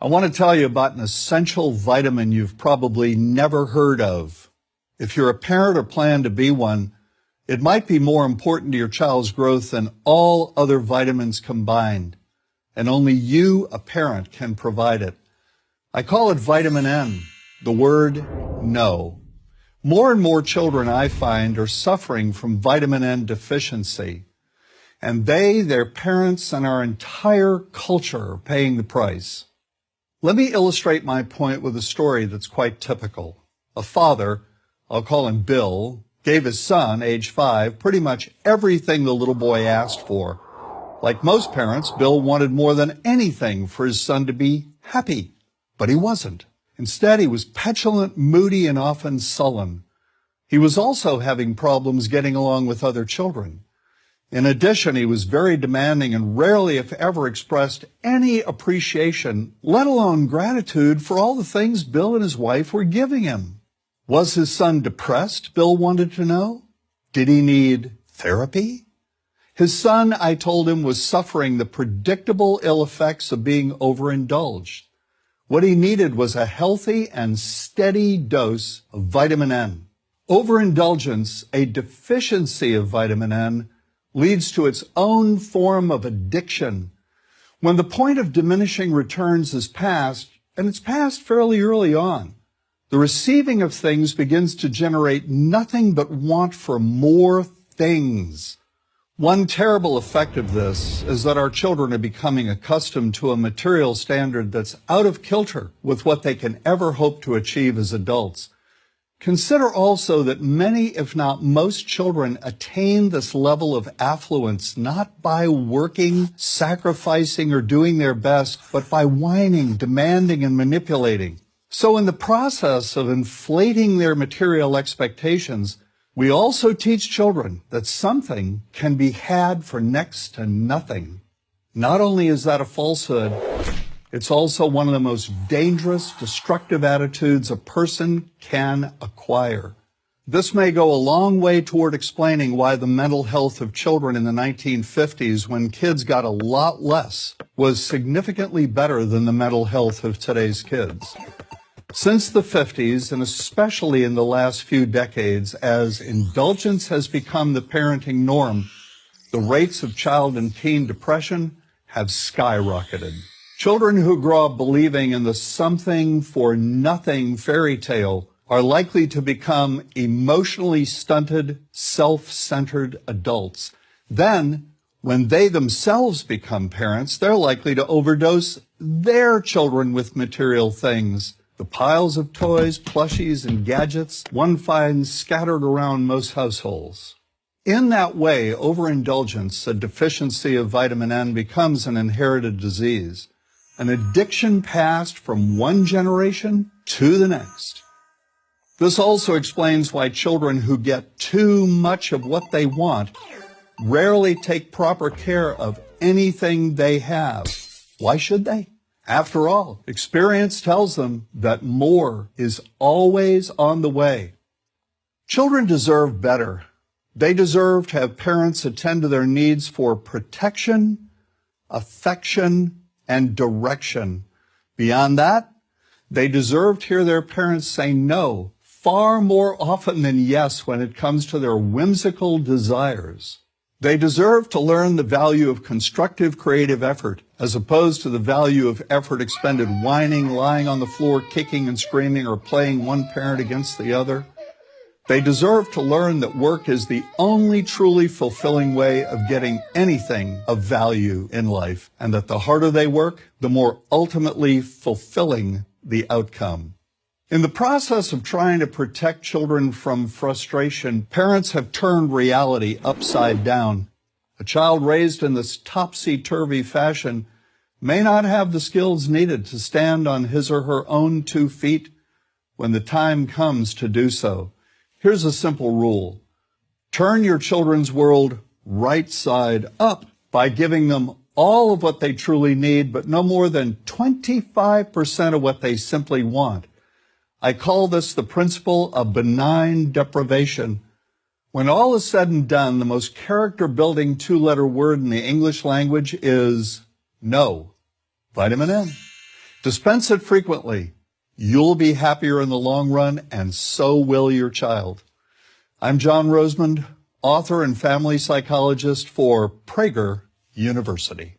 I want to tell you about an essential vitamin you've probably never heard of. If you're a parent or plan to be one, it might be more important to your child's growth than all other vitamins combined, and only you, a parent, can provide it. I call it vitamin N, the word no. More and more children, I find, are suffering from vitamin N deficiency, and they, their parents, and our entire culture are paying the price. Let me illustrate my point with a story that's quite typical. A father, I'll call him Bill, gave his son, age 5, pretty much everything the little boy asked for. Like most parents, Bill wanted more than anything for his son to be happy, but he wasn't. Instead, he was petulant, moody, and often sullen. He was also having problems getting along with other children. In addition, he was very demanding and rarely, if ever, expressed any appreciation, let alone gratitude, for all the things Bill and his wife were giving him. Was his son depressed, Bill wanted to know? Did he need therapy? His son, I told him, was suffering the predictable ill effects of being overindulged. What he needed was a healthy and steady dose of vitamin N. Overindulgence, a deficiency of vitamin N, leads to its own form of addiction. When the point of diminishing returns is passed, and it's passed fairly early on, the receiving of things begins to generate nothing but want for more things. One terrible effect of this is that our children are becoming accustomed to a material standard that's out of kilter with what they can ever hope to achieve as adults. Consider also that many, if not most, children attain this level of affluence not by working, sacrificing, or doing their best, but by whining, demanding, and manipulating. So in the process of inflating their material expectations, we also teach children that something can be had for next to nothing. Not only is that a falsehood, it's also one of the most dangerous, destructive attitudes a person can acquire. This may go a long way toward explaining why the mental health of children in the 1950s, when kids got a lot less, was significantly better than the mental health of today's kids. Since the 50s, and especially in the last few decades, as indulgence has become the parenting norm, the rates of child and teen depression have skyrocketed. Children who grow up believing in the something for nothing fairy tale are likely to become emotionally stunted, self-centered adults. Then, when they themselves become parents, they're likely to overdose their children with material things. The piles of toys, plushies, and gadgets one finds scattered around most households. In that way, overindulgence, a deficiency of vitamin N, becomes an inherited disease, an addiction passed from one generation to the next. This also explains why children who get too much of what they want rarely take proper care of anything they have. Why should they? After all, experience tells them that more is always on the way. Children deserve better. They deserve to have parents attend to their needs for protection, affection, and direction. Beyond that, they deserve to hear their parents say no far more often than yes when it comes to their whimsical desires. They deserve to learn the value of constructive creative effort as opposed to the value of effort expended whining, lying on the floor, kicking and screaming, or playing one parent against the other. They deserve to learn that work is the only truly fulfilling way of getting anything of value in life, and that the harder they work, the more ultimately fulfilling the outcome. In the process of trying to protect children from frustration, parents have turned reality upside down. A child raised in this topsy-turvy fashion may not have the skills needed to stand on his or her own 2 feet when the time comes to do so. Here's a simple rule. Turn your children's world right side up by giving them all of what they truly need, but no more than 25% of what they simply want. I call this the principle of benign deprivation. When all is said and done, the most character-building 2-letter word in the English language is no. Vitamin N. Dispense it frequently. You'll be happier in the long run, and so will your child. I'm John Rosemond, author and family psychologist for Prager University.